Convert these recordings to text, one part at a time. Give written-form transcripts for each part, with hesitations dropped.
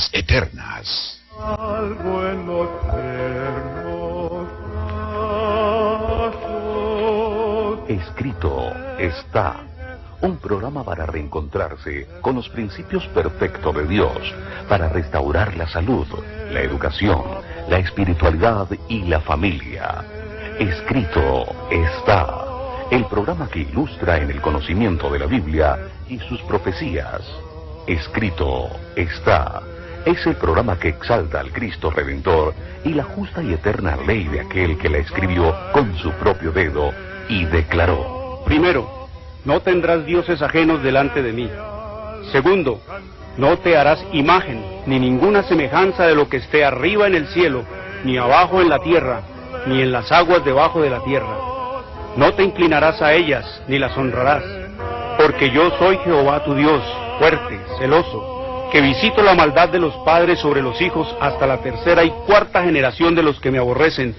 vidas eternas. Algo en los tiernos brazos. Escrito está. Un programa para reencontrarse con los principios perfectos de Dios, para restaurar la salud, la educación, la espiritualidad y la familia. Escrito está. El programa que ilustra en el conocimiento de la Biblia y sus profecías. Escrito está. Es el programa que exalta al Cristo Redentor y la justa y eterna ley de aquel que la escribió con su propio dedo y declaró. Primero, no tendrás dioses ajenos delante de mí. Segundo, no te harás imagen, ni ninguna semejanza de lo que esté arriba en el cielo, ni abajo en la tierra, ni en las aguas debajo de la tierra. No te inclinarás a ellas, ni las honrarás, porque yo soy Jehová tu Dios, fuerte, celoso, que visito la maldad de los padres sobre los hijos hasta la tercera y cuarta generación de los que me aborrecen,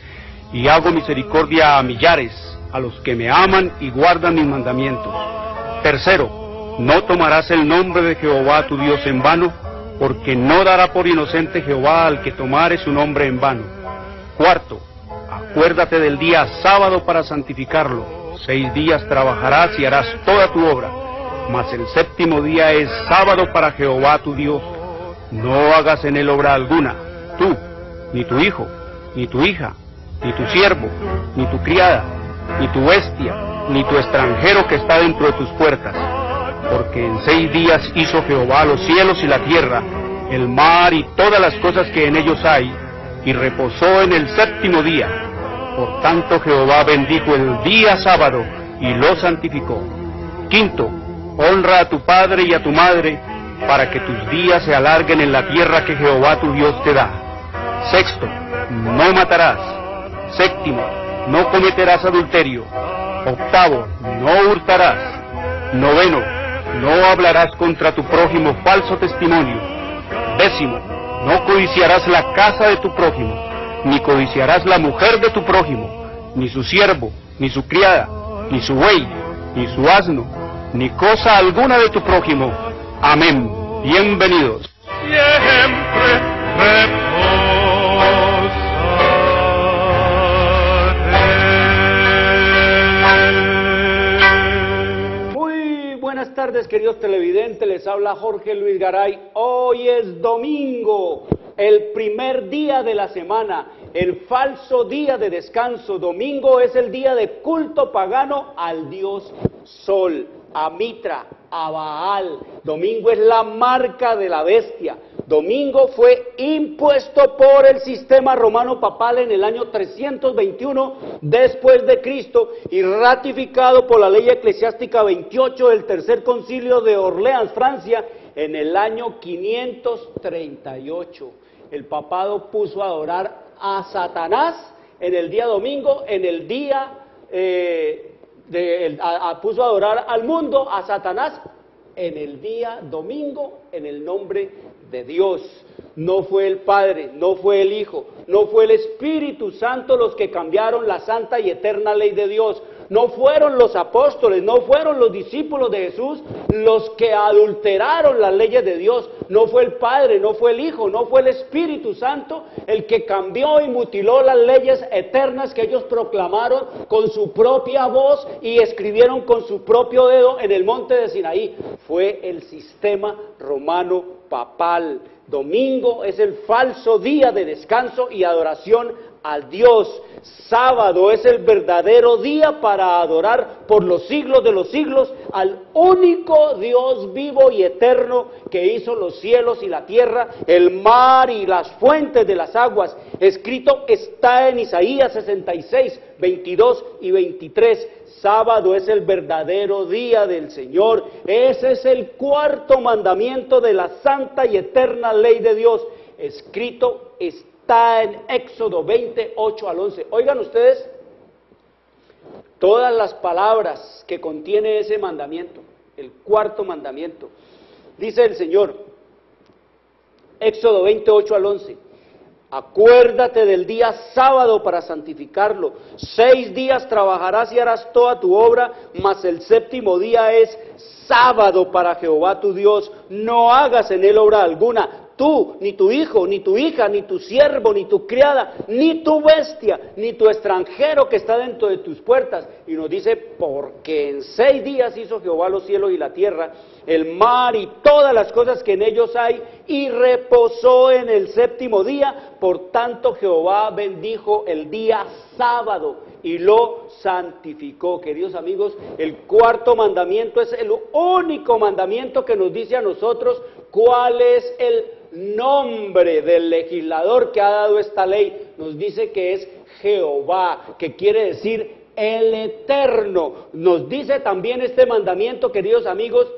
y hago misericordia a millares, a los que me aman y guardan mis mandamientos. Tercero, no tomarás el nombre de Jehová tu Dios en vano, porque no dará por inocente Jehová al que tomare su nombre en vano. Cuarto, acuérdate del día sábado para santificarlo. 6 días trabajarás y harás toda tu obra, mas el séptimo día es sábado para Jehová tu Dios. No hagas en él obra alguna, tú, ni tu hijo, ni tu hija, ni tu siervo, ni tu criada, ni tu bestia, ni tu extranjero que está dentro de tus puertas. Porque en 6 días hizo Jehová los cielos y la tierra, el mar y todas las cosas que en ellos hay, y reposó en el séptimo día. Por tanto Jehová bendijo el día sábado y lo santificó. Quinto, honra a tu padre y a tu madre, para que tus días se alarguen en la tierra que Jehová tu Dios te da. Sexto, no matarás. Séptimo, no cometerás adulterio. Octavo, no hurtarás. Noveno, no hablarás contra tu prójimo falso testimonio. Décimo, no codiciarás la casa de tu prójimo, ni codiciarás la mujer de tu prójimo, ni su siervo, ni su criada, ni su buey, ni su asno, ni cosa alguna de tu prójimo. Amén. Bienvenidos. Siempre Buenas tardes, queridos televidentes, les habla Jorge Luis Garay. Hoy es domingo, el primer día de la semana, el falso día de descanso. Domingo es el día de culto pagano al dios Sol, a Mitra, a Baal. Domingo es la marca de la bestia. Domingo fue impuesto por el sistema romano papal en el año 321 después de Cristo y ratificado por la ley eclesiástica 28 del Tercer Concilio de Orleans, Francia, en el año 538. El papado puso a adorar a Satanás en el día domingo, en el día puso a adorar al mundo, a Satanás, en el día domingo, en el nombre de Dios. No fue el Padre, no fue el Hijo, no fue el Espíritu Santo los que cambiaron la santa y eterna ley de Dios. No fueron los apóstoles, no fueron los discípulos de Jesús los que adulteraron las leyes de Dios. No fue el Padre, no fue el Hijo, no fue el Espíritu Santo el que cambió y mutiló las leyes eternas que ellos proclamaron con su propia voz y escribieron con su propio dedo en el monte de Sinaí. Fue el sistema romano papal. Domingo es el falso día de descanso y adoración al Dios. Sábado es el verdadero día para adorar por los siglos de los siglos al único Dios vivo y eterno que hizo los cielos y la tierra, el mar y las fuentes de las aguas. Escrito está en Isaías 66, 22 y 23. Sábado es el verdadero día del Señor. Ese es el cuarto mandamiento de la santa y eterna ley de Dios. Escrito está en Éxodo 28 al 11. Oigan ustedes todas las palabras que contiene ese mandamiento, el cuarto mandamiento. Dice el Señor, Éxodo 28 al 11. Acuérdate del día sábado para santificarlo. 6 días trabajarás y harás toda tu obra, mas el séptimo día es sábado para Jehová tu Dios. No hagas en él obra alguna, tú, ni tu hijo, ni tu hija, ni tu siervo, ni tu criada, ni tu bestia, ni tu extranjero que está dentro de tus puertas. Y nos dice, porque en 6 días hizo Jehová los cielos y la tierra, el mar y todas las cosas que en ellos hay, y reposó en el 7º día. Por tanto Jehová bendijo el día sábado y lo santificó. Queridos amigos, el 4º mandamiento es el único mandamiento que nos dice a nosotros cuál es el nombre del legislador que ha dado esta ley. Nos dice que es Jehová, que quiere decir el Eterno. Nos dice también este mandamiento, queridos amigos,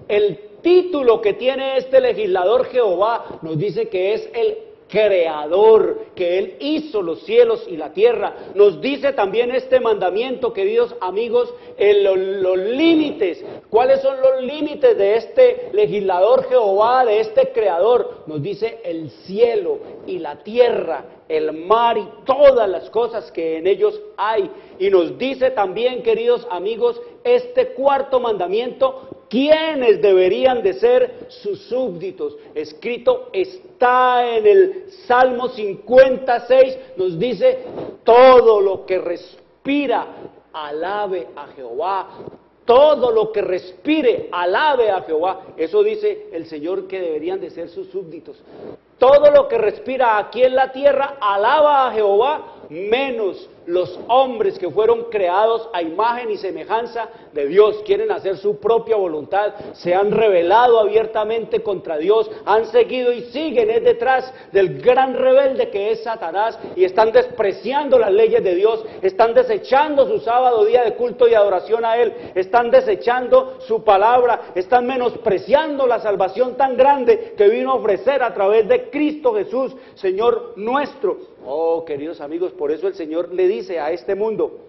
el título que tiene este legislador Jehová, nos dice que es el Creador, que Él hizo los cielos y la tierra. Nos dice también este mandamiento, queridos amigos, los límites. ¿Cuáles son los límites de este legislador Jehová, de este Creador? Nos dice el cielo y la tierra, el mar y todas las cosas que en ellos hay. Y nos dice también, queridos amigos, este 4º mandamiento, quiénes deberían de ser sus súbditos. Escrito está en el Salmo 56, nos dice, todo lo que respira, alabe a Jehová. Todo lo que respire, alabe a Jehová. Eso dice el Señor que deberían de ser sus súbditos. Todo lo que respira aquí en la tierra, alaba a Jehová, menos los hombres que fueron creados a imagen y semejanza de Dios. Quieren hacer su propia voluntad, se han rebelado abiertamente contra Dios, han seguido y siguen detrás del gran rebelde que es Satanás, y están despreciando las leyes de Dios, están desechando su sábado, día de culto y adoración a Él, están desechando su palabra, están menospreciando la salvación tan grande que vino a ofrecer a través de Cristo Jesús, Señor nuestro. Oh, queridos amigos, por eso el Señor le dice a este mundo,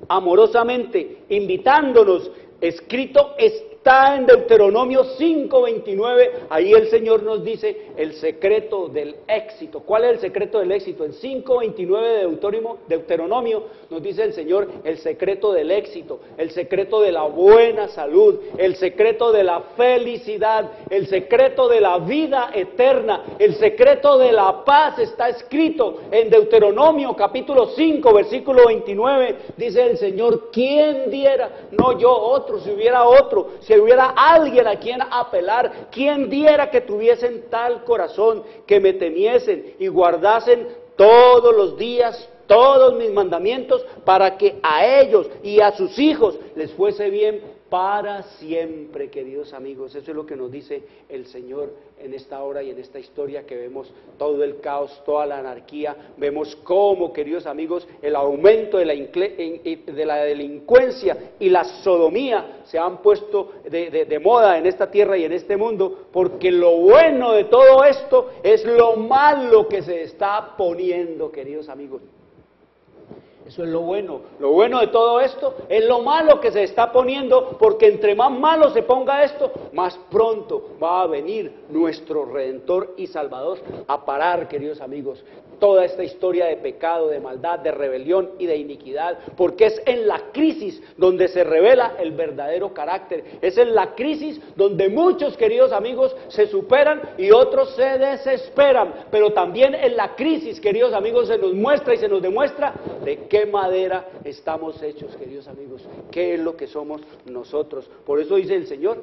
amorosamente, invitándonos, escrito está en Deuteronomio 5:29, ahí el Señor nos dice el secreto del éxito. ¿Cuál es el secreto del éxito? En 5:29 de Deuteronomio nos dice el Señor el secreto del éxito, el secreto de la buena salud, el secreto de la felicidad, el secreto de la vida eterna, el secreto de la paz. Está escrito en Deuteronomio capítulo 5, versículo 29, dice el Señor, ¿quién diera? No yo, otro, si hubiera otro, si hubiera alguien a quien apelar, ¿quién diera que tuviesen tal corazón, que me temiesen y guardasen todos los días todos mis mandamientos, para que a ellos y a sus hijos les fuese bien para siempre? Queridos amigos, eso es lo que nos dice el Señor en esta hora y en esta historia que vemos todo el caos, toda la anarquía. Vemos cómo, queridos amigos, el aumento de la delincuencia y la sodomía se han puesto de moda en esta tierra y en este mundo, porque lo bueno de todo esto es lo malo que se está poniendo, queridos amigos. Eso es lo bueno. Lo bueno de todo esto es lo malo que se está poniendo, porque entre más malo se ponga esto, más pronto va a venir nuestro Redentor y Salvador a parar, queridos amigos, toda esta historia de pecado, de maldad, de rebelión y de iniquidad, porque es en la crisis donde se revela el verdadero carácter. Es en la crisis donde muchos, queridos amigos, se superan y otros se desesperan, pero también en la crisis, queridos amigos, se nos muestra y se nos demuestra de qué madera estamos hechos, queridos amigos, qué es lo que somos nosotros. Por eso dice el Señor,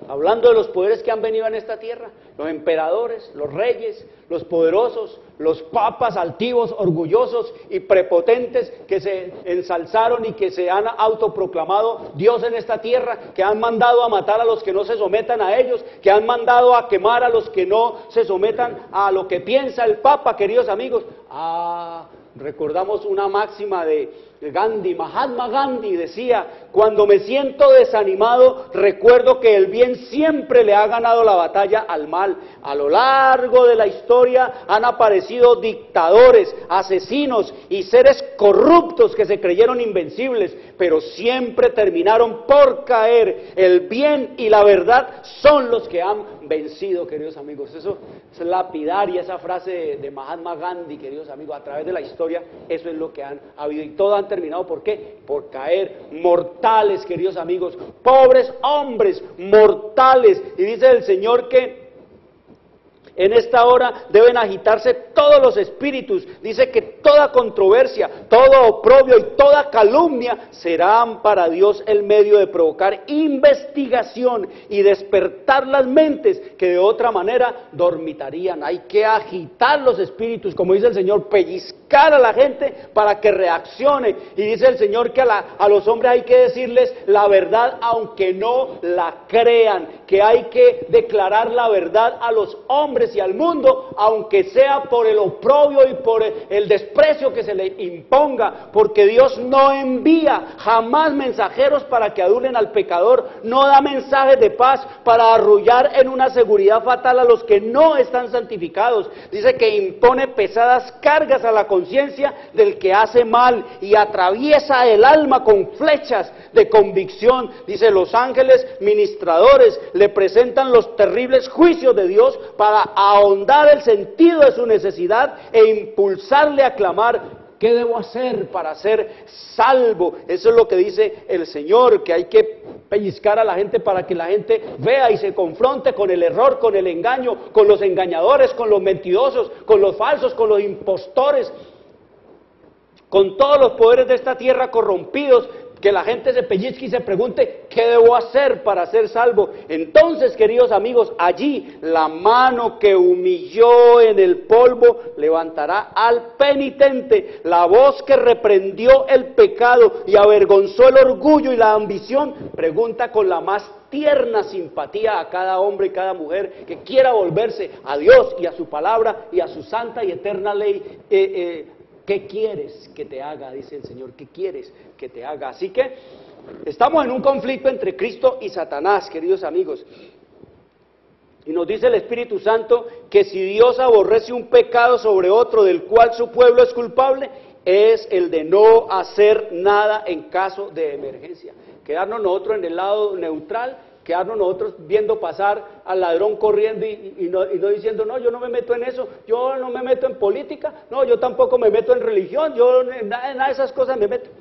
hablando de los poderes que han venido en esta tierra, los emperadores, los reyes, los poderosos, los papas altivos, orgullosos y prepotentes que se ensalzaron y que se han autoproclamado Dios en esta tierra, que han mandado a matar a los que no se sometan a ellos, que han mandado a quemar a los que no se sometan a lo que piensa el Papa, queridos amigos. Recordamos una máxima de Gandhi, Mahatma Gandhi decía, cuando me siento desanimado, recuerdo que el bien siempre le ha ganado la batalla al mal. A lo largo de la historia han aparecido dictadores, asesinos y seres corruptos que se creyeron invencibles, pero siempre terminaron por caer. El bien y la verdad son los que han vencido, queridos amigos. Eso es lapidaria, esa frase de Mahatma Gandhi, queridos amigos, a través de la historia, eso es lo que han habido. Y todo terminado, ¿por qué? Por caer, mortales, queridos amigos, pobres hombres, mortales. Y dice el Señor que en esta hora deben agitarse todos los espíritus. Dice que toda controversia, todo oprobio y toda calumnia serán para Dios el medio de provocar investigación y despertar las mentes que de otra manera dormitarían. Hay que agitar los espíritus, como dice el Señor, pellizcar a la gente para que reaccione. Y dice el Señor que a los hombres hay que decirles la verdad aunque no la crean, que hay que declarar la verdad a los hombres y al mundo, aunque sea por el oprobio y por el desprecio que se le imponga, porque Dios no envía jamás mensajeros para que adulen al pecador, no da mensajes de paz para arrullar en una seguridad fatal a los que no están santificados. Dice que impone pesadas cargas a la conciencia del que hace mal y atraviesa el alma con flechas de convicción. Dice, los ángeles ministradores le presentan los terribles juicios de Dios para ahondar el sentido de su necesidad e impulsarle a clamar: ¿qué debo hacer para ser salvo? Eso es lo que dice el Señor, que hay que pellizcar a la gente para que la gente vea y se confronte con el error, con el engaño, con los engañadores, con los mentirosos, con los falsos, con los impostores, con todos los poderes de esta tierra corrompidos. Que la gente se pellizque y se pregunte: ¿qué debo hacer para ser salvo? Entonces, queridos amigos, allí la mano que humilló en el polvo levantará al penitente. La voz que reprendió el pecado y avergonzó el orgullo y la ambición pregunta con la más tierna simpatía a cada hombre y cada mujer que quiera volverse a Dios y a su palabra y a su santa y eterna ley. ¿Qué quieres que te haga? Dice el Señor, ¿qué quieres que te haga? Así que estamos en un conflicto entre Cristo y Satanás, queridos amigos. Y nos dice el Espíritu Santo que si Dios aborrece un pecado sobre otro del cual su pueblo es culpable, es el de no hacer nada en caso de emergencia. Quedarnos nosotros en el lado neutral, quedarnos nosotros viendo pasar al ladrón corriendo y no diciendo: no, yo no me meto en eso, yo no me meto en política, no, yo tampoco me meto en religión, yo en nada de esas cosas me meto.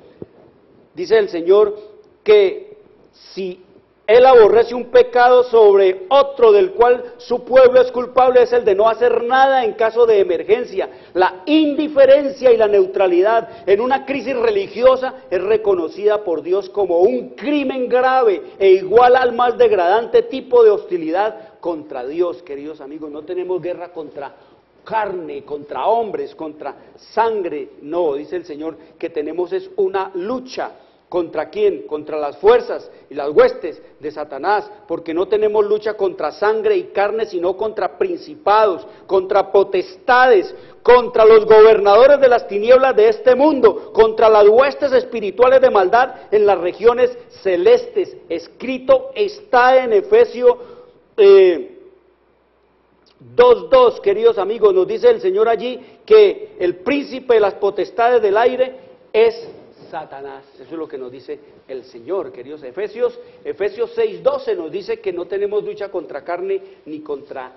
Dice el Señor que si Él aborrece un pecado sobre otro del cual su pueblo es culpable, es el de no hacer nada en caso de emergencia. La indiferencia y la neutralidad en una crisis religiosa es reconocida por Dios como un crimen grave e igual al más degradante tipo de hostilidad contra Dios, queridos amigos. No tenemos guerra contra carne, contra hombres, contra sangre. No, dice el Señor que tenemos es una lucha. ¿Contra quién? Contra las fuerzas y las huestes de Satanás, porque no tenemos lucha contra sangre y carne, sino contra principados, contra potestades, contra los gobernadores de las tinieblas de este mundo, contra las huestes espirituales de maldad en las regiones celestes. Escrito está en Efesios 2:2, queridos amigos, nos dice el Señor allí que el príncipe de las potestades del aire es Satanás. Eso es lo que nos dice el Señor, queridos. Efesios 6:12 nos dice que no tenemos lucha contra carne ni contra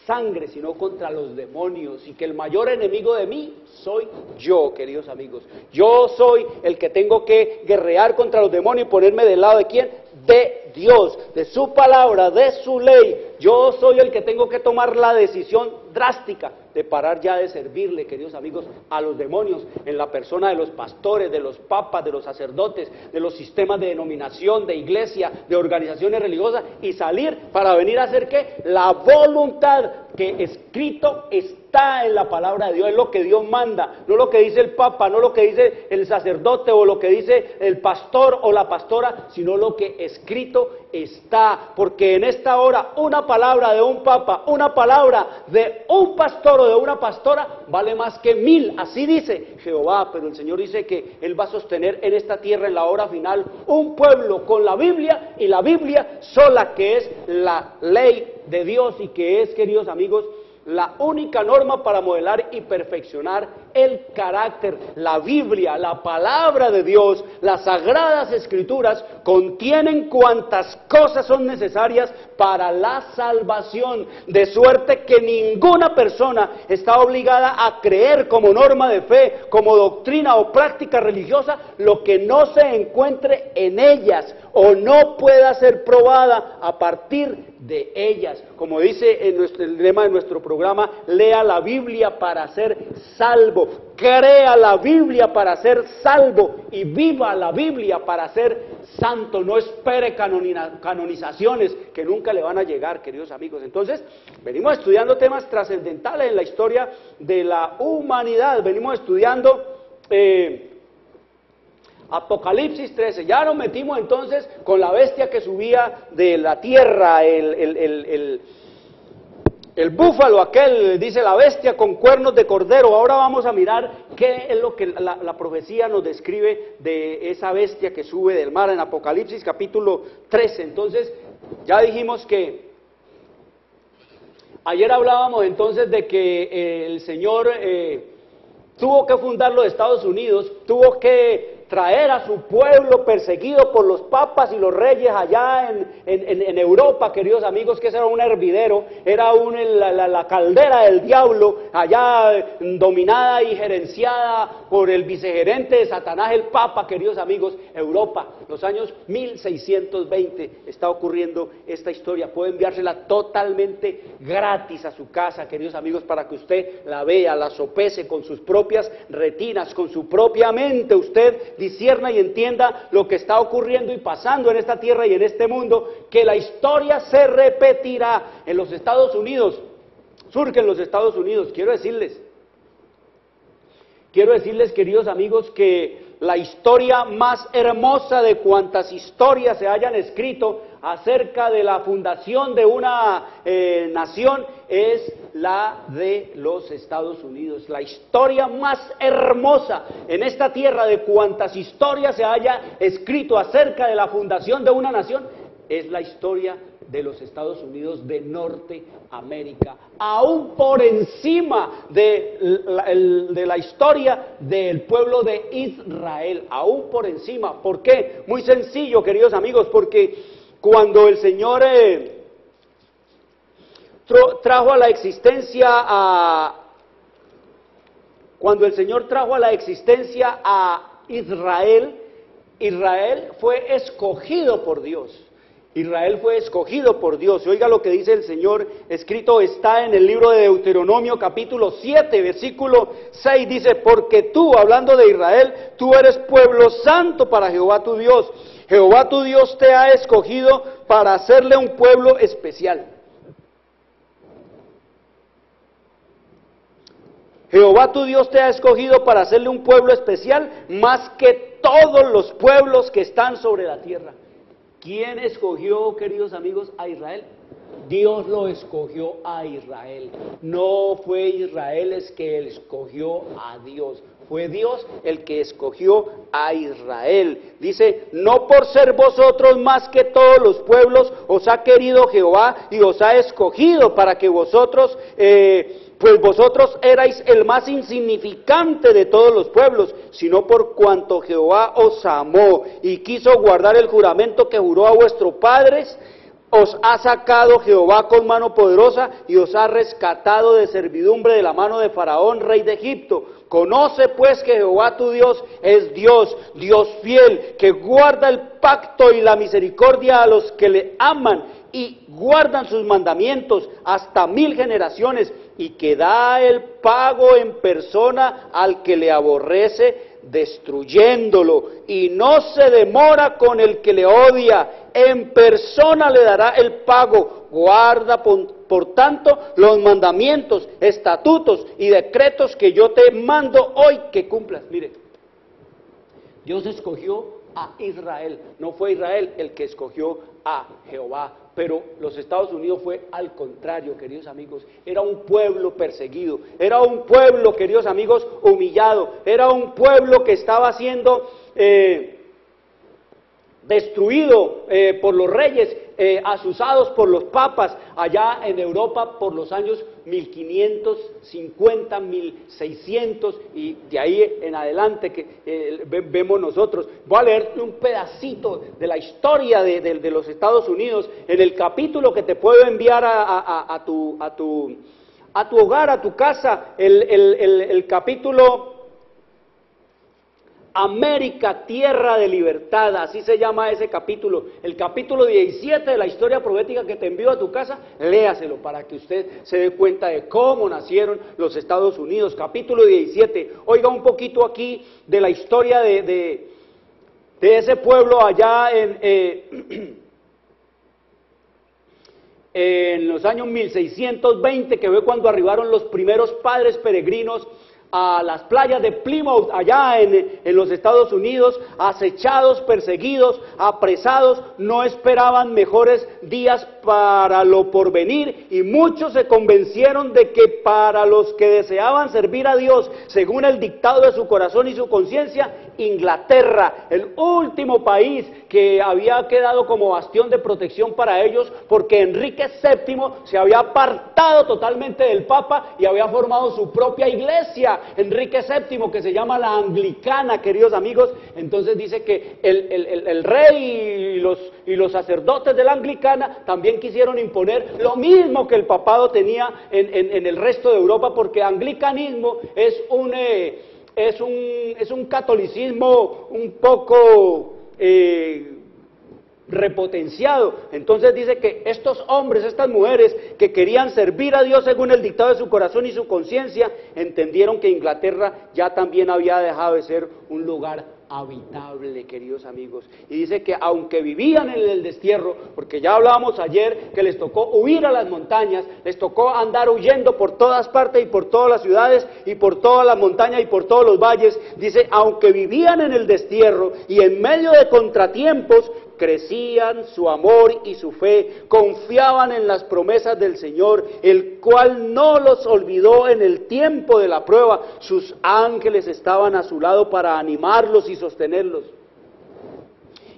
sangre, sino contra los demonios, y que el mayor enemigo de mí soy yo, queridos amigos. Yo soy el que tengo que guerrear contra los demonios y ponerme del lado de ¿quién? De Dios, de su palabra, de su ley. Yo soy el que tengo que tomar la decisión drástica de parar ya de servirle, queridos amigos, a los demonios, en la persona de los pastores, de los papas, de los sacerdotes, de los sistemas de denominación, de iglesia, de organizaciones religiosas, y salir para venir a hacer ¿qué? La voluntad que escrito está en la palabra de Dios. Es lo que Dios manda, no lo que dice el papa, no lo que dice el sacerdote o lo que dice el pastor o la pastora, sino lo que escrito está, porque en esta hora una palabra de un papa, una palabra de un pastor o de una pastora vale más que 1000, así dice Jehová. Pero el Señor dice que Él va a sostener en esta tierra en la hora final un pueblo con la Biblia, y la Biblia sola, que es la ley de Dios, y que es, queridos amigos, la única norma para modelar y perfeccionar el carácter. La Biblia, la palabra de Dios, las sagradas escrituras contienen cuantas cosas son necesarias para la salvación, de suerte que ninguna persona está obligada a creer como norma de fe, como doctrina o práctica religiosa, lo que no se encuentre en ellas o no pueda ser probada a partir de ellas. Como dice en el lema de nuestro programa, lea la Biblia para ser salvo, crea la Biblia para ser salvo y viva la Biblia para ser santo. No espere canonizaciones que nunca le van a llegar, queridos amigos. Entonces, venimos estudiando temas trascendentales en la historia de la humanidad. Venimos estudiando Apocalipsis 13, ya nos metimos entonces con la bestia que subía de la tierra, el búfalo aquel, dice la bestia con cuernos de cordero. Ahora vamos a mirar qué es lo que la profecía nos describe de esa bestia que sube del mar en Apocalipsis capítulo 13. Entonces, ya dijimos que ayer hablábamos entonces de que el Señor tuvo que fundar los Estados Unidos, tuvo que traer a su pueblo perseguido por los papas y los reyes allá en Europa, queridos amigos, que ese era un hervidero, era la caldera del diablo, allá dominada y gerenciada por el vicegerente de Satanás, el Papa, queridos amigos. Europa, los años 1620 está ocurriendo esta historia. Puede enviársela totalmente gratis a su casa, queridos amigos, para que usted la vea, la sopese con sus propias retinas, con su propia mente. Usted discierna y entienda lo que está ocurriendo y pasando en esta tierra y en este mundo, que la historia se repetirá en los Estados Unidos. Surge en los Estados Unidos. Quiero decirles, queridos amigos, que la historia más hermosa de cuantas historias se hayan escrito acerca de la fundación de una nación es la de los Estados Unidos. La historia más hermosa en esta tierra de cuantas historias se haya escrito acerca de la fundación de una nación es la historia de los Estados Unidos de Norteamérica, aún por encima de la historia del pueblo de Israel, aún por encima. ¿Por qué? Muy sencillo, queridos amigos, porque cuando el Señor trajo a la existencia a Israel, Israel fue escogido por Dios. Israel fue escogido por Dios. Y oiga lo que dice el Señor, escrito está en el libro de Deuteronomio capítulo 7, versículo 6, dice: porque tú, hablando de Israel, tú eres pueblo santo para Jehová tu Dios. Jehová tu Dios te ha escogido para hacerle un pueblo especial. Jehová tu Dios te ha escogido para hacerle un pueblo especial, más que todos los pueblos que están sobre la tierra. ¿Quién escogió, queridos amigos, a Israel? Dios lo escogió a Israel. No fue Israel el que escogió a Dios. Fue Dios el que escogió a Israel. Dice: no por ser vosotros más que todos los pueblos os ha querido Jehová y os ha escogido para que vosotros, pues vosotros erais el más insignificante de todos los pueblos, sino por cuanto Jehová os amó y quiso guardar el juramento que juró a vuestros padres. Os ha sacado Jehová con mano poderosa y os ha rescatado de servidumbre de la mano de Faraón, rey de Egipto. Conoce pues que Jehová tu Dios es Dios, Dios fiel, que guarda el pacto y la misericordia a los que le aman y guardan sus mandamientos hasta 1000 generaciones, y que da el pago en persona al que le aborrece, destruyéndolo, y no se demora con el que le odia, en persona le dará el pago. Guarda por tanto los mandamientos, estatutos y decretos que yo te mando hoy que cumplas. Mire, Dios escogió a Israel, no fue Israel el que escogió a Jehová. Pero los Estados Unidos fue al contrario, queridos amigos. Era un pueblo perseguido, era un pueblo, queridos amigos, humillado, era un pueblo que estaba siendo destruido por los reyes, asusados por los papas, allá en Europa por los años 1550, 1600 y de ahí en adelante que vemos nosotros. Voy a leer un pedacito de la historia de los Estados Unidos en el capítulo que te puedo enviar a tu hogar, a tu casa, el capítulo América, tierra de libertad, así se llama ese capítulo, el capítulo 17 de la historia profética que te envío a tu casa, léaselo para que usted se dé cuenta de cómo nacieron los Estados Unidos, capítulo 17, oiga un poquito aquí de la historia de ese pueblo allá en los años 1620, que fue cuando arribaron los primeros padres peregrinos a las playas de Plymouth, allá en los Estados Unidos, acechados, perseguidos, apresados, no esperaban mejores días para lo porvenir, y muchos se convencieron de que para los que deseaban servir a Dios, según el dictado de su corazón y su conciencia, Inglaterra, el último país que había quedado como bastión de protección para ellos, porque Enrique VII se había apartado totalmente del Papa y había formado su propia iglesia, Enrique VII, que se llama la Anglicana, queridos amigos. Entonces dice que el rey y los sacerdotes de la Anglicana también quisieron imponer lo mismo que el papado tenía en el resto de Europa, porque anglicanismo es un catolicismo un poco repotenciado. Entonces dice que estos hombres, estas mujeres que querían servir a Dios según el dictado de su corazón y su conciencia, entendieron que Inglaterra ya también había dejado de ser un lugar habitable, queridos amigos. Y dice que aunque vivían en el destierro, porque ya hablábamos ayer que les tocó huir a las montañas, les tocó andar huyendo por todas partes y por todas las ciudades y por todas las montañas y por todos los valles, dice, aunque vivían en el destierro y en medio de contratiempos, crecían su amor y su fe, confiaban en las promesas del Señor, el cual no los olvidó en el tiempo de la prueba. Sus ángeles estaban a su lado para animarlos y sostenerlos.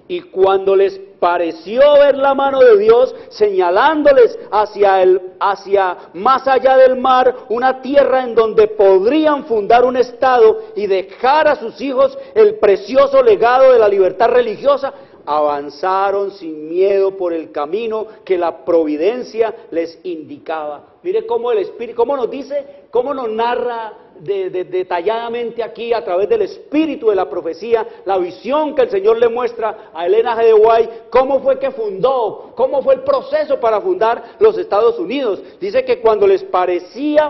Y cuando les pareció ver la mano de Dios señalándoles hacia más allá del mar, una tierra en donde podrían fundar un estado y dejar a sus hijos el precioso legado de la libertad religiosa, avanzaron sin miedo por el camino que la providencia les indicaba. Mire cómo el Espíritu, cómo nos dice, cómo nos narra detalladamente aquí a través del espíritu de la profecía, la visión que el Señor le muestra a Elena G. de White, cómo fue que fundó, cómo fue el proceso para fundar los Estados Unidos. Dice que cuando les pareció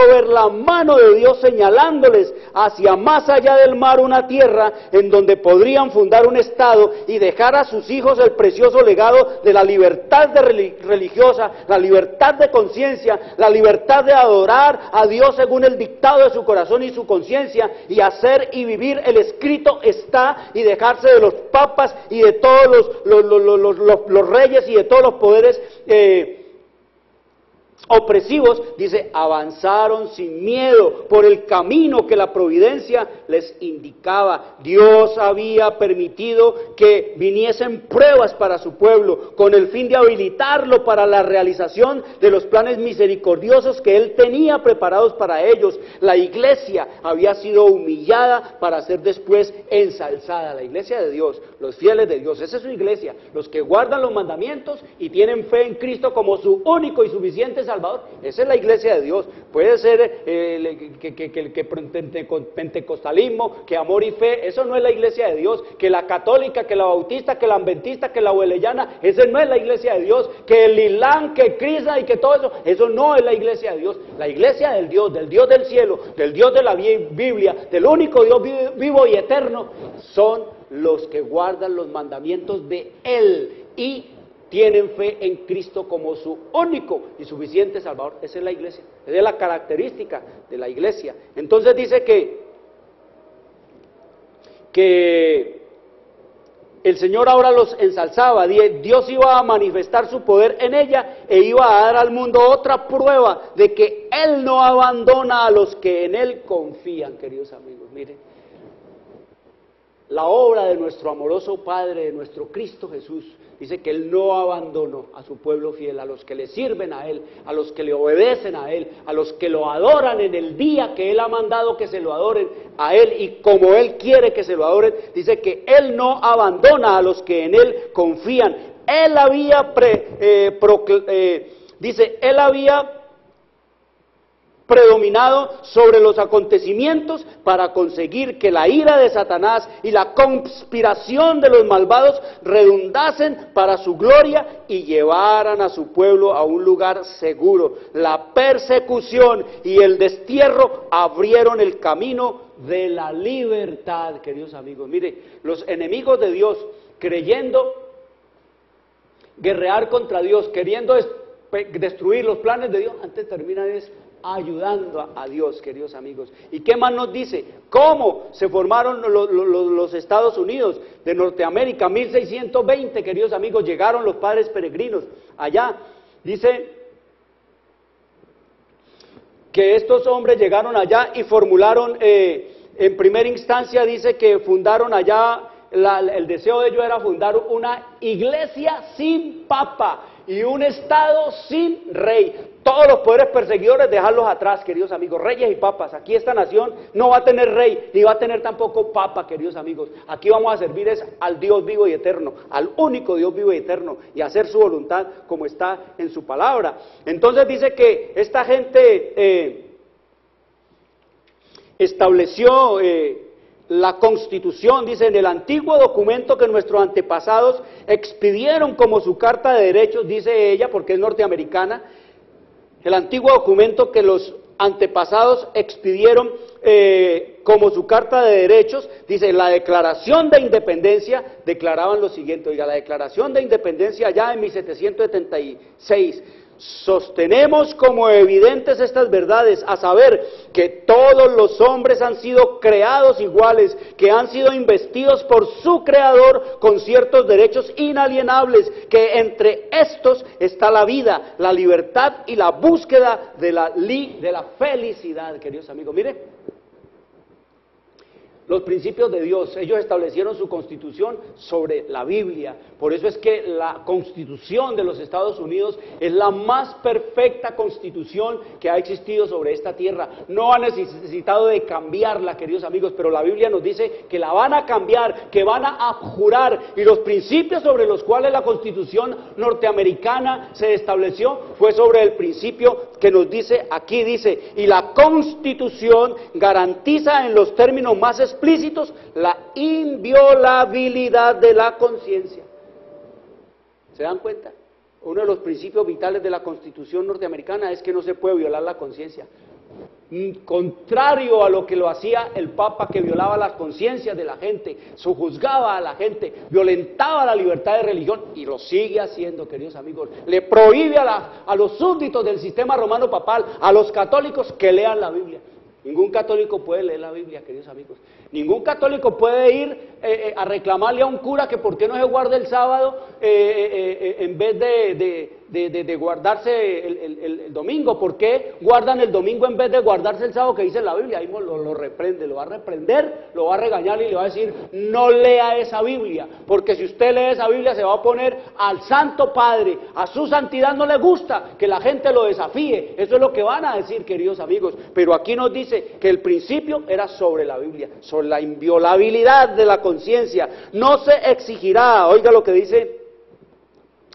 ver la mano de Dios señalándoles hacia más allá del mar una tierra en donde podrían fundar un estado y dejar a sus hijos el precioso legado de la libertad religiosa, la libertad de conciencia, la libertad de adorar a Dios según el dictado de su corazón y su conciencia, y hacer y vivir el escrito está, y dejarse de los papas y de todos los reyes y de todos los poderes opresivos, dice, avanzaron sin miedo por el camino que la providencia les indicaba. Dios había permitido que viniesen pruebas para su pueblo, con el fin de habilitarlo para la realización de los planes misericordiosos que Él tenía preparados para ellos. La iglesia había sido humillada para ser después ensalzada. La iglesia de Dios, los fieles de Dios, esa es su iglesia, los que guardan los mandamientos y tienen fe en Cristo como su único y suficiente Salvador. Esa es la iglesia de Dios. Puede ser que pentecostalismo, que amor y fe, eso no es la iglesia de Dios. Que la católica, que la bautista, que la adventista, que la hueleyana, esa no es la iglesia de Dios. Que el Islam, que Krishna y que todo eso no es la iglesia de Dios. La iglesia del Dios del cielo, del Dios de la Biblia, del único Dios vivo y eterno, son los que guardan los mandamientos de Él y tienen fe en Cristo como su único y suficiente Salvador. Esa es la iglesia, esa es la característica de la iglesia. Entonces dice que el Señor ahora los ensalzaba, Dios iba a manifestar su poder en ella e iba a dar al mundo otra prueba de que Él no abandona a los que en Él confían, queridos amigos. Miren, la obra de nuestro amoroso Padre, de nuestro Cristo Jesús. Dice que Él no abandonó a su pueblo fiel, a los que le sirven a Él, a los que le obedecen a Él, a los que lo adoran en el día que Él ha mandado que se lo adoren a Él y como Él quiere que se lo adoren. Dice que Él no abandona a los que en Él confían. Él había Él había predominado sobre los acontecimientos para conseguir que la ira de Satanás y la conspiración de los malvados redundasen para su gloria y llevaran a su pueblo a un lugar seguro. La persecución y el destierro abrieron el camino de la libertad, queridos amigos. Mire, los enemigos de Dios, creyendo guerrear contra Dios, queriendo destruir los planes de Dios, antes terminan ayudando a Dios, queridos amigos. ¿Y qué más nos dice? ¿Cómo se formaron los Estados Unidos de Norteamérica? 1620, queridos amigos, llegaron los padres peregrinos allá. Dice que estos hombres llegaron allá y formularon, en primera instancia dice que fundaron allá, el deseo de ellos era fundar una iglesia sin papa y un estado sin rey. Todos los poderes perseguidores, dejarlos atrás, queridos amigos, reyes y papas. Aquí esta nación no va a tener rey, ni va a tener tampoco papa, queridos amigos. Aquí vamos a servir al Dios vivo y eterno, al único Dios vivo y eterno, y hacer su voluntad como está en su palabra. Entonces dice que esta gente estableció la Constitución, dice, en el antiguo documento que nuestros antepasados expidieron como su carta de derechos, dice ella, porque es norteamericana. El antiguo documento que los antepasados expidieron como su carta de derechos, dice, la Declaración de Independencia, declaraban lo siguiente, oiga, la Declaración de Independencia ya en 1776, sostenemos como evidentes estas verdades, a saber, que todos los hombres han sido creados iguales, que han sido investidos por su Creador con ciertos derechos inalienables, que entre estos está la vida, la libertad y la búsqueda de la felicidad, queridos amigos. Mire, los principios de Dios, ellos establecieron su constitución sobre la Biblia. Por eso es que la constitución de los Estados Unidos es la más perfecta constitución que ha existido sobre esta tierra. No ha necesitado de cambiarla, queridos amigos, pero la Biblia nos dice que la van a cambiar, que van a abjurar, y los principios sobre los cuales la constitución norteamericana se estableció fue sobre el principio que nos dice aquí, dice, y la constitución garantiza en los términos más explícitos la inviolabilidad de la conciencia. ¿Se dan cuenta? Uno de los principios vitales de la Constitución norteamericana es que no se puede violar la conciencia. Contrario a lo que lo hacía el Papa, que violaba las conciencias de la gente, sojuzgaba a la gente, violentaba la libertad de religión, y lo sigue haciendo, queridos amigos. Le prohíbe a los súbditos del sistema romano papal, a los católicos, que lean la Biblia. Ningún católico puede leer la Biblia, queridos amigos. Ningún católico puede ir a reclamarle a un cura que por qué no se guarda el sábado en vez de guardarse el domingo. ¿Por qué guardan el domingo en vez de guardarse el sábado que dice la Biblia? Ahí lo reprende, lo va a reprender, lo va a regañar y le va a decir, no lea esa Biblia, porque si usted lee esa Biblia se va a oponer al Santo Padre, a su santidad. No le gusta que la gente lo desafíe, eso es lo que van a decir, queridos amigos. Pero aquí nos dice que el principio era sobre la Biblia, sobre la inviolabilidad de la conciencia. No se exigirá, oiga lo que dice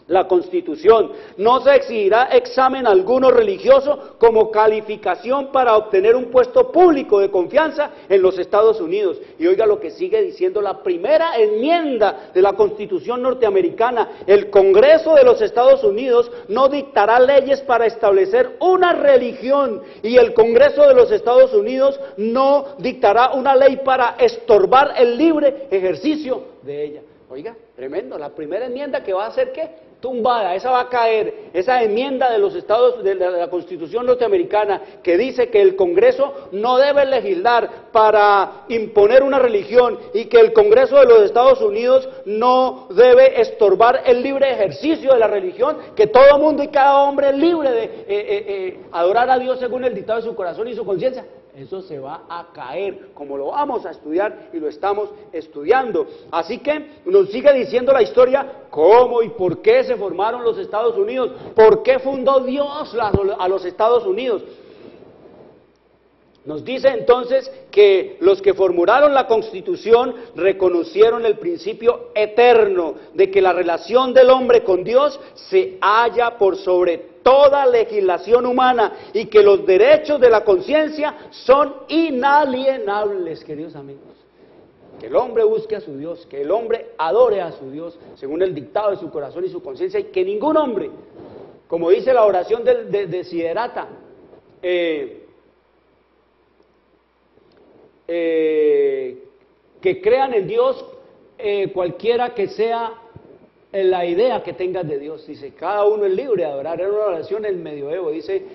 la Constitución, no se exigirá examen alguno religioso como calificación para obtener un puesto público de confianza en los Estados Unidos. Y oiga lo que sigue diciendo la primera enmienda de la Constitución norteamericana: el Congreso de los Estados Unidos no dictará leyes para establecer una religión, y el Congreso de los Estados Unidos no dictará una ley para estorbar el libre ejercicio de ella. Oiga, tremendo, la primera enmienda que va a hacer, ¿qué? tumbada, esa va a caer, esa enmienda de los estados, de la Constitución norteamericana, que dice que el Congreso no debe legislar para imponer una religión y que el Congreso de los Estados Unidos no debe estorbar el libre ejercicio de la religión, que todo mundo y cada hombre es libre de adorar a Dios según el dictado de su corazón y su conciencia. Eso se va a caer, como lo vamos a estudiar y lo estamos estudiando. Así que nos sigue diciendo la historia cómo y por qué se formaron los Estados Unidos, por qué fundó Dios a los Estados Unidos. Nos dice entonces que los que formularon la Constitución reconocieron el principio eterno de que la relación del hombre con Dios se halla por sobre toda legislación humana y que los derechos de la conciencia son inalienables, queridos amigos. Que el hombre busque a su Dios, que el hombre adore a su Dios según el dictado de su corazón y su conciencia, y que ningún hombre, como dice la oración de Desiderata, que crean en Dios cualquiera que sea la idea que tengas de Dios. Dice, cada uno es libre de adorar. Era una oración en el medioevo, dice,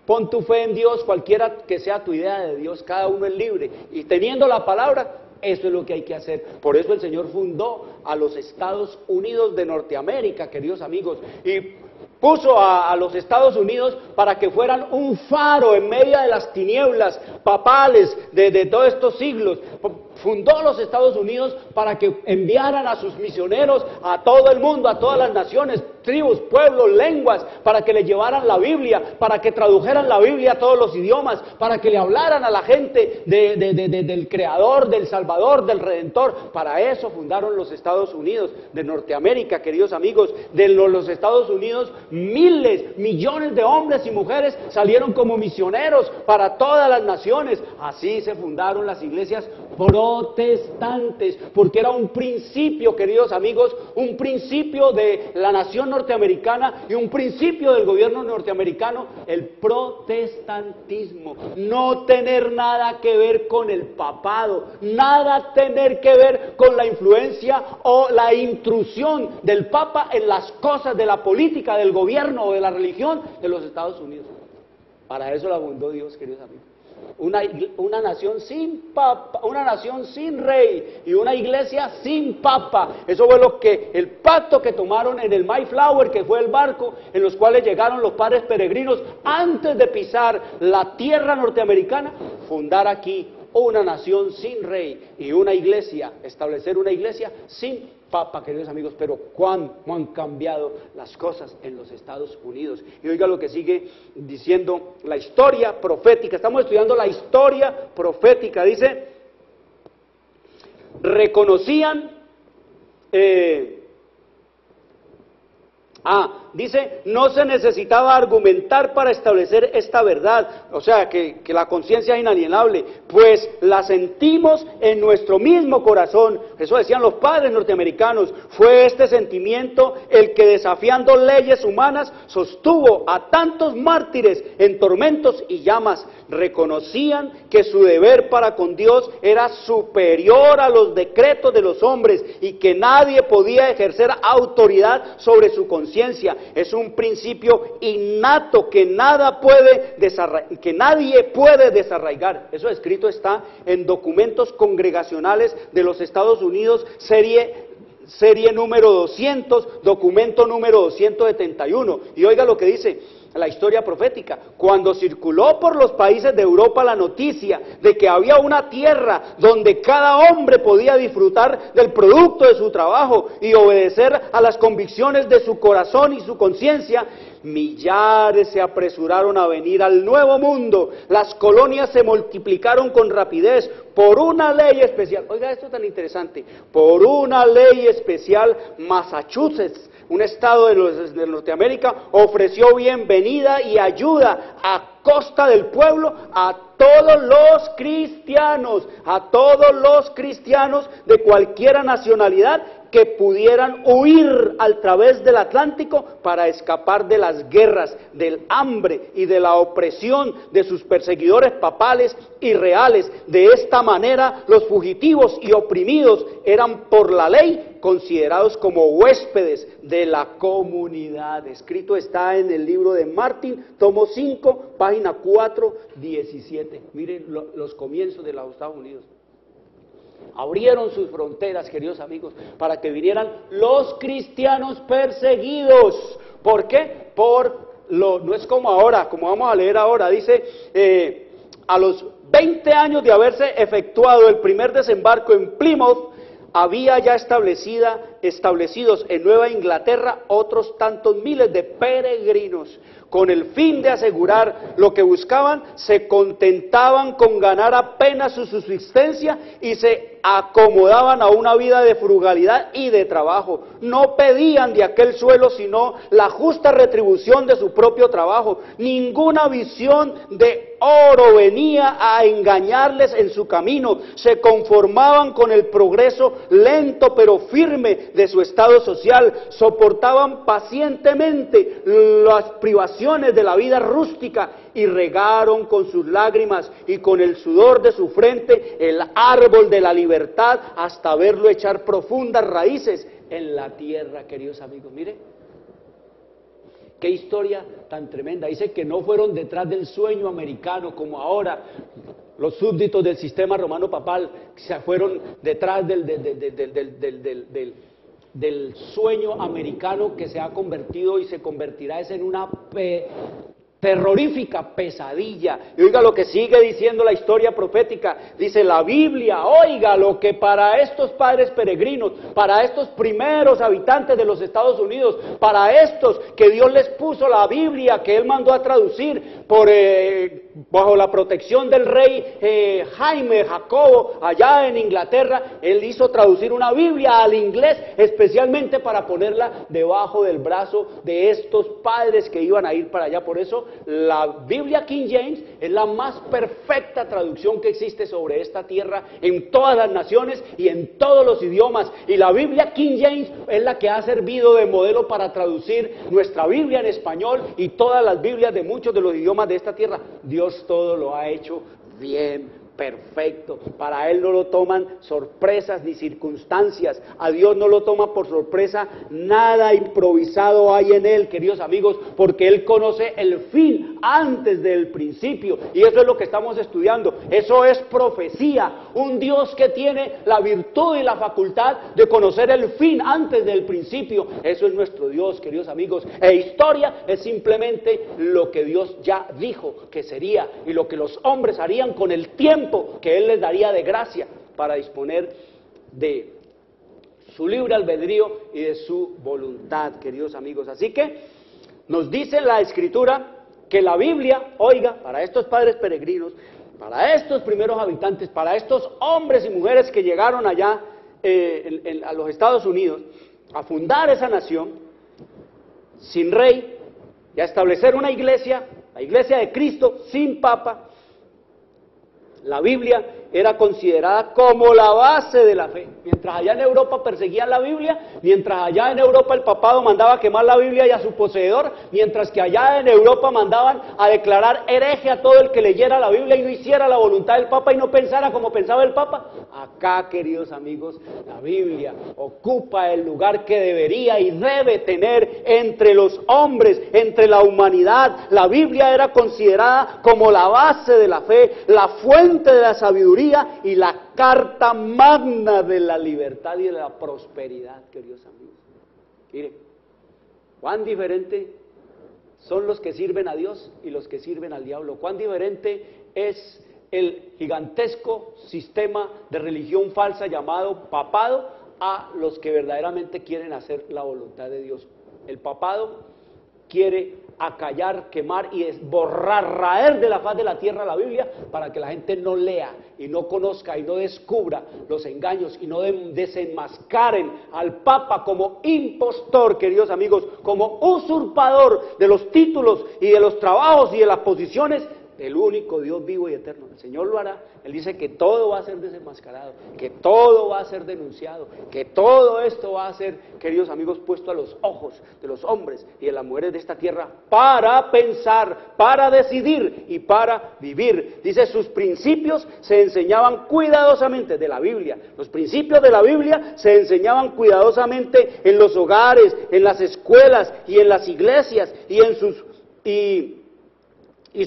pon tu fe en Dios, cualquiera que sea tu idea de Dios, cada uno es libre. Y teniendo la palabra, eso es lo que hay que hacer. Por eso el Señor fundó a los Estados Unidos de Norteamérica, queridos amigos, y puso a los Estados Unidos para que fueran un faro en medio de las tinieblas papales de todos estos siglos. Fundó los Estados Unidos para que enviaran a sus misioneros a todo el mundo, a todas las naciones, tribus, pueblos, lenguas, para que le llevaran la Biblia, para que tradujeran la Biblia a todos los idiomas, para que le hablaran a la gente del Creador, del Salvador, del Redentor. Para eso fundaron los Estados Unidos de Norteamérica, queridos amigos. De los Estados Unidos, miles, millones de hombres y mujeres salieron como misioneros para todas las naciones. Así se fundaron las iglesias protestantes, porque era un principio, queridos amigos, un principio de la nación norteamericana y un principio del gobierno norteamericano, el protestantismo. No tener nada que ver con el papado, nada tener que ver con la influencia o la intrusión del papa en las cosas de la política, del gobierno o de la religión de los Estados Unidos. Para eso la fundó Dios, queridos amigos. Una nación sin papa, una nación sin rey y una iglesia sin papa. Eso fue lo que el pacto que tomaron en el Mayflower, que fue el barco en los cuales llegaron los padres peregrinos antes de pisar la tierra norteamericana, fundar aquí una nación sin rey y una iglesia, establecer una iglesia sin papa, queridos amigos. Pero ¿cómo han cambiado las cosas en los Estados Unidos? Y oiga lo que sigue diciendo la historia profética. Estamos estudiando la historia profética. Dice, reconocían, dice, no se necesitaba argumentar para establecer esta verdad, o sea, que la conciencia es inalienable, pues la sentimos en nuestro mismo corazón. Eso decían los padres norteamericanos. Fue este sentimiento el que, desafiando leyes humanas, sostuvo a tantos mártires en tormentos y llamas. Reconocían que su deber para con Dios era superior a los decretos de los hombres y que nadie podía ejercer autoridad sobre su conciencia. Es un principio innato que nadie puede desarraigar. Eso escrito está en documentos congregacionales de los Estados Unidos, serie número 200, documento número 271. Y oiga lo que dice la historia profética. Cuando circuló por los países de Europa la noticia de que había una tierra donde cada hombre podía disfrutar del producto de su trabajo y obedecer a las convicciones de su corazón y su conciencia, millares se apresuraron a venir al Nuevo Mundo. Las colonias se multiplicaron con rapidez por una ley especial. Oiga esto tan interesante. Por una ley especial, Massachusetts, un estado de Norteamérica, ofreció bienvenida y ayuda a costa del pueblo a todos los cristianos de cualquier nacionalidad que pudieran huir a través del Atlántico para escapar de las guerras, del hambre y de la opresión de sus perseguidores papales y reales. De esta manera, los fugitivos y oprimidos eran por la ley considerados como huéspedes de la comunidad. Escrito está en el libro de Martin, tomo 5, página 417. Miren los comienzos de los Estados Unidos. Abrieron sus fronteras, queridos amigos, para que vinieran los cristianos perseguidos. ¿Por qué? No es como ahora, como vamos a leer ahora, dice, a los 20 años de haberse efectuado el primer desembarco en Plymouth, había ya establecidos en Nueva Inglaterra otros tantos miles de peregrinos. Con el fin de asegurar lo que buscaban, se contentaban con ganar apenas su subsistencia y se acomodaban a una vida de frugalidad y de trabajo. No pedían de aquel suelo sino la justa retribución de su propio trabajo. Ninguna visión de oro venía a engañarles en su camino. Se conformaban con el progreso lento pero firme de su estado social. Soportaban pacientemente las privaciones de la vida rústica y regaron con sus lágrimas y con el sudor de su frente el árbol de la libertad hasta verlo echar profundas raíces en la tierra, queridos amigos. Mire, qué historia tan tremenda. Dice que no fueron detrás del sueño americano como ahora los súbditos del sistema romano papal se fueron detrás del sueño americano que se ha convertido y se convertirá en una terrorífica pesadilla. Y oiga lo que sigue diciendo la historia profética. Dice la Biblia, oiga lo que para estos padres peregrinos, para estos primeros habitantes de los Estados Unidos, para estos que Dios les puso la Biblia, que Él mandó a traducir bajo la protección del rey Jaime Jacobo, allá en Inglaterra, Él hizo traducir una Biblia al inglés, especialmente para ponerla debajo del brazo de estos padres que iban a ir para allá. Por eso la Biblia King James es la más perfecta traducción que existe sobre esta tierra en todas las naciones y en todos los idiomas. Y la Biblia King James es la que ha servido de modelo para traducir nuestra Biblia en español y todas las Biblias de muchos de los idiomas de esta tierra. Dios todo lo ha hecho bien, perfecto. Para Él no lo toman sorpresas ni circunstancias. A Dios no lo toma por sorpresa. Nada improvisado hay en Él, queridos amigos, porque Él conoce el fin antes del principio. Y eso es lo que estamos estudiando. Eso es profecía. Un Dios que tiene la virtud y la facultad de conocer el fin antes del principio. Eso es nuestro Dios, queridos amigos. E historia es simplemente lo que Dios ya dijo que sería y lo que los hombres harían con el tiempo que Él les daría de gracia para disponer de su libre albedrío y de su voluntad, queridos amigos. Así que nos dice la Escritura que la Biblia, oiga, para estos padres peregrinos, para estos primeros habitantes, para estos hombres y mujeres que llegaron allá a los Estados Unidos a fundar esa nación sin rey y a establecer una iglesia, la iglesia de Cristo, sin papa. La Biblia era considerada como la base de la fe. Mientras allá en Europa perseguían la Biblia, mientras allá en Europa el papado mandaba a quemar la Biblia y a su poseedor, mientras que allá en Europa mandaban a declarar hereje a todo el que leyera la Biblia y no hiciera la voluntad del Papa y no pensara como pensaba el Papa. Acá, queridos amigos, la Biblia ocupa el lugar que debería y debe tener entre los hombres, entre la humanidad. La Biblia era considerada como la base de la fe, la fuente de la sabiduría y la carta magna de la libertad y de la prosperidad, queridos amigos. Miren, cuán diferente son los que sirven a Dios y los que sirven al diablo. Cuán diferente es el gigantesco sistema de religión falsa llamado papado a los que verdaderamente quieren hacer la voluntad de Dios. El papado quiere acallar, quemar y borrar, raer de la faz de la tierra la Biblia para que la gente no lea y no conozca y no descubra los engaños y no desenmascaren al Papa como impostor, queridos amigos, como usurpador de los títulos y de los trabajos y de las posiciones del único Dios vivo y eterno. El Señor lo hará. Él dice que todo va a ser desenmascarado, que todo va a ser denunciado, que todo esto va a ser, queridos amigos, puesto a los ojos de los hombres y de las mujeres de esta tierra para pensar, para decidir y para vivir. Dice, sus principios se enseñaban cuidadosamente de la Biblia. Los principios de la Biblia se enseñaban cuidadosamente en los hogares, en las escuelas y en las iglesias y en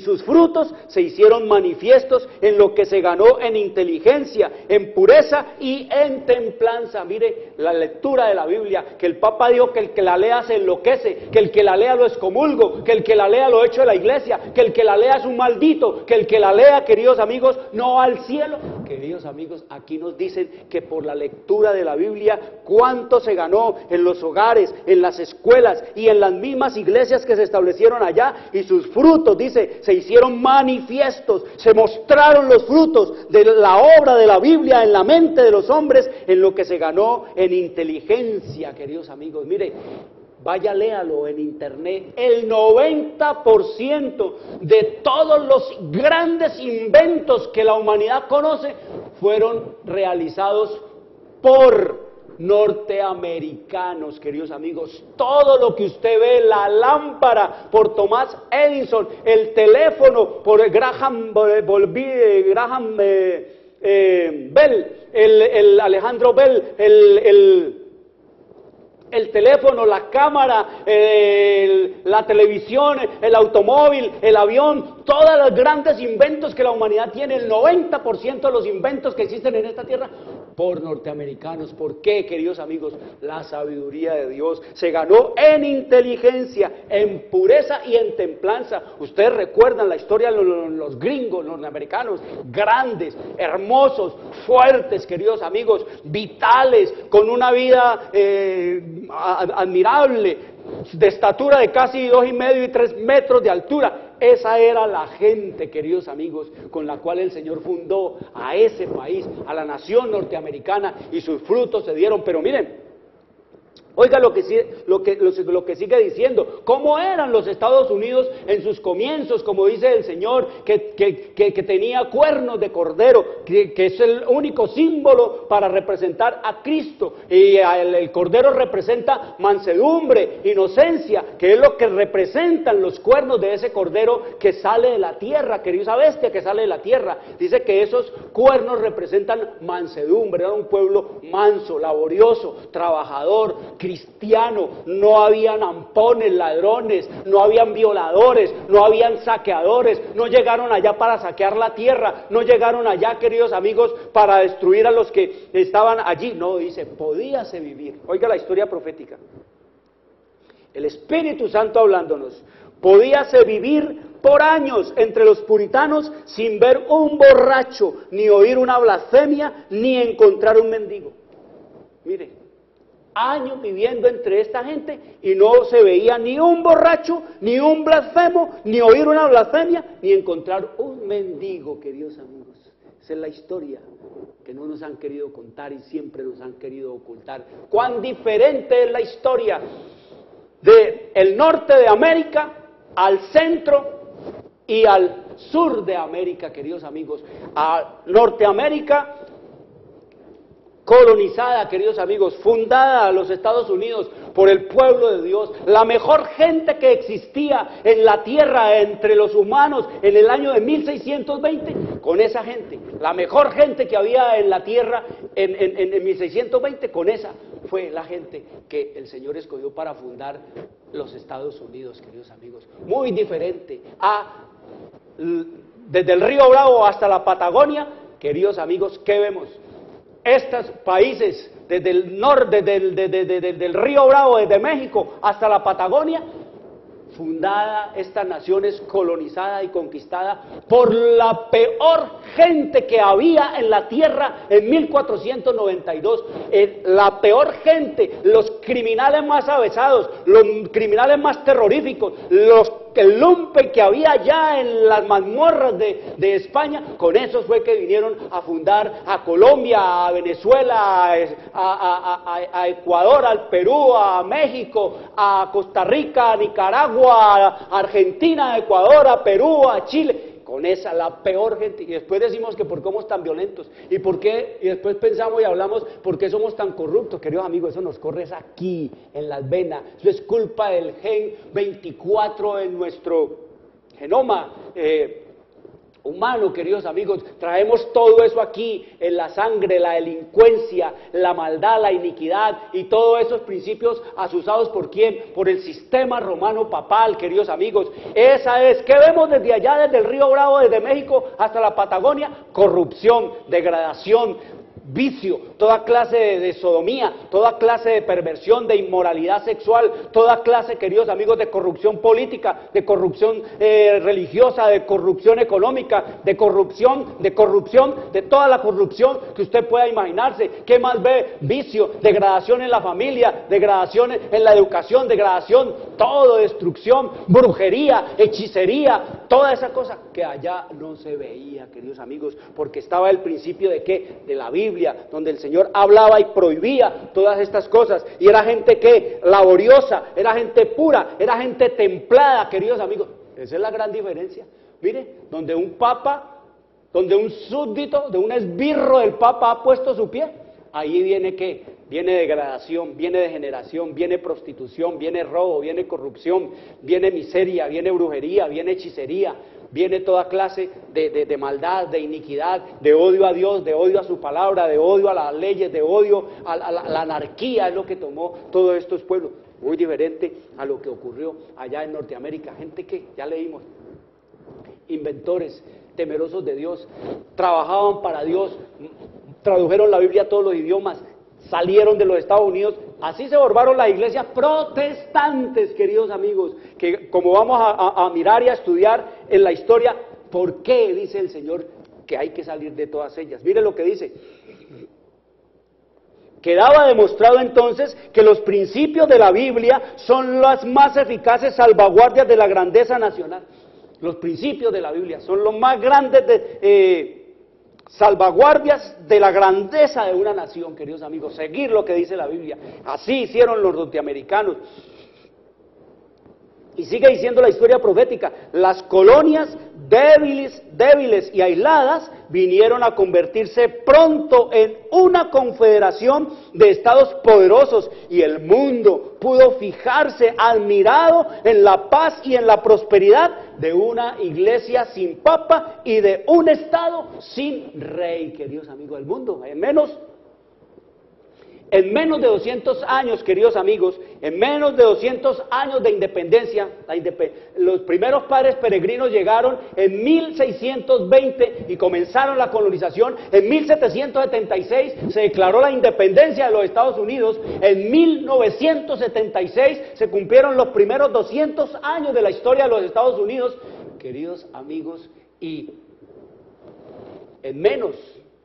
sus frutos se hicieron manifiestos en lo que se ganó en inteligencia, en pureza y en templanza. Mire la lectura de la Biblia, que el Papa dijo que el que la lea se enloquece, que el que la lea lo excomulgo, que el que la lea lo echo de la iglesia, que el que la lea es un maldito, que el que la lea, queridos amigos, no va al cielo. Queridos amigos, aquí nos dicen que por la lectura de la Biblia, cuánto se ganó en los hogares, en las escuelas y en las mismas iglesias que se establecieron allá, y sus frutos, dice, se hicieron manifiestos, se mostraron los frutos de la obra de la Biblia en la mente de los hombres, en lo que se ganó en inteligencia, queridos amigos. Mire, vaya, léalo en internet. El 90% de todos los grandes inventos que la humanidad conoce fueron realizados por norteamericanos, queridos amigos. Todo lo que usted ve, la lámpara por Thomas Edison, el teléfono por Graham Bell, el Alejandro Bell, el teléfono, la cámara, la televisión, el automóvil, el avión, todos los grandes inventos que la humanidad tiene, el 90% de los inventos que existen en esta tierra, por norteamericanos. ¿Por qué, queridos amigos? La sabiduría de Dios se ganó en inteligencia, en pureza y en templanza. Ustedes recuerdan la historia de los gringos, los norteamericanos, grandes, hermosos, fuertes, queridos amigos, vitales, con una vida admirable, de estatura de casi 2,5 y 3 metros de altura. Esa era la gente, queridos amigos, con la cual el Señor fundó a ese país, a la nación norteamericana, y sus frutos se dieron. Pero miren, oiga lo que sigue diciendo. ¿Cómo eran los Estados Unidos en sus comienzos? Como dice el Señor, que tenía cuernos de cordero, que es el único símbolo para representar a Cristo. Y el cordero representa mansedumbre, inocencia, que es lo que representan los cuernos de ese cordero que sale de la tierra, querida bestia que sale de la tierra. Dice que esos cuernos representan mansedumbre. Era un pueblo manso, laborioso, trabajador, cristiano. No habían ampones, ladrones, no habían violadores, no habían saqueadores, no llegaron allá para saquear la tierra, no llegaron allá, queridos amigos, para destruir a los que estaban allí. No, dice, podíase vivir. Oiga la historia profética. El Espíritu Santo hablándonos. Podíase vivir por años entre los puritanos sin ver un borracho, ni oír una blasfemia, ni encontrar un mendigo. Mire, años viviendo entre esta gente y no se veía ni un borracho, ni un blasfemo, ni oír una blasfemia, ni encontrar un mendigo, queridos amigos. Esa es la historia que no nos han querido contar y siempre nos han querido ocultar. Cuán diferente es la historia del norte de América al centro y al sur de América, queridos amigos. A Norteamérica colonizada, queridos amigos, fundada a los Estados Unidos por el pueblo de Dios, la mejor gente que existía en la tierra entre los humanos en el año de 1620, con esa gente, la mejor gente que había en la tierra en 1620, con esa fue la gente que el Señor escogió para fundar los Estados Unidos, queridos amigos. Muy diferente desde el Río Bravo hasta la Patagonia, queridos amigos, ¿qué vemos? Estos países, desde el norte, del Río Bravo, desde México hasta la Patagonia, fundada esta nación es colonizada y conquistada por la peor gente que había en la tierra en 1492. La peor gente, los criminales más avesados, los criminales más terroríficos, el lumpen que había allá en las mazmorras de España, con esos fue que vinieron a fundar a Colombia, a Venezuela, a Ecuador, al Perú, a México, a Costa Rica, a Nicaragua, a Argentina, a Ecuador, a Perú, a Chile. con esa, la peor gente, y después decimos que por qué somos tan violentos, y por qué, y después pensamos y hablamos por qué somos tan corruptos. Queridos amigos, eso nos corre aquí, en las venas, eso es culpa del gen 24 en nuestro genoma humano, queridos amigos. Traemos todo eso aquí en la sangre, la delincuencia, la maldad, la iniquidad y todos esos principios asusados ¿por quién? Por el sistema romano papal, queridos amigos. Esa es, ¿qué vemos desde allá, desde el Río Bravo, desde México hasta la Patagonia? Corrupción, degradación, vicio, toda clase de sodomía, toda clase de perversión, de inmoralidad sexual, toda clase, queridos amigos, de corrupción política, de corrupción religiosa, de corrupción económica, de corrupción, de toda la corrupción que usted pueda imaginarse. ¿Qué más ve? Vicio, degradación en la familia, degradación en la educación, degradación, todo, destrucción, brujería, hechicería, toda esa cosa que allá no se veía, queridos amigos, porque estaba el principio de ¿qué? De la Biblia, donde el Señor hablaba y prohibía todas estas cosas, y era gente que laboriosa, era gente pura, era gente templada, queridos amigos. Esa es la gran diferencia. Mire, donde un papa, donde un súbdito, de un esbirro del papa ha puesto su pie, ahí viene ¿qué? Viene degradación, viene degeneración, viene prostitución, viene robo, viene corrupción, viene miseria, viene brujería, viene hechicería, viene toda clase de maldad, de iniquidad, de odio a Dios, de odio a su palabra, de odio a las leyes, de odio a la anarquía. Es lo que tomó todos estos pueblos. Muy diferente a lo que ocurrió allá en Norteamérica. Gente que, ya leímos, inventores, temerosos de Dios, trabajaban para Dios, tradujeron la Biblia a todos los idiomas, salieron de los Estados Unidos. Así se formaron las iglesias protestantes, queridos amigos, que como vamos a mirar y a estudiar en la historia, ¿por qué dice el Señor que hay que salir de todas ellas? Mire lo que dice. Quedaba demostrado entonces que los principios de la Biblia son las más eficaces salvaguardias de la grandeza nacional. Los principios de la Biblia son los más grandes salvaguardias de la grandeza de una nación, queridos amigos. Seguir lo que dice la Biblia. Así hicieron los norteamericanos. Y sigue diciendo la historia profética, las colonias débiles y aisladas vinieron a convertirse pronto en una confederación de estados poderosos, y el mundo pudo fijarse admirado en la paz y en la prosperidad de una iglesia sin papa y de un estado sin rey. Queridos amigos, del mundo, en menos de 200 años, queridos amigos, en menos de 200 años de independencia, los primeros padres peregrinos llegaron en 1620 y comenzaron la colonización. En 1776 se declaró la independencia de los Estados Unidos. En 1976 se cumplieron los primeros 200 años de la historia de los Estados Unidos, queridos amigos, y en menos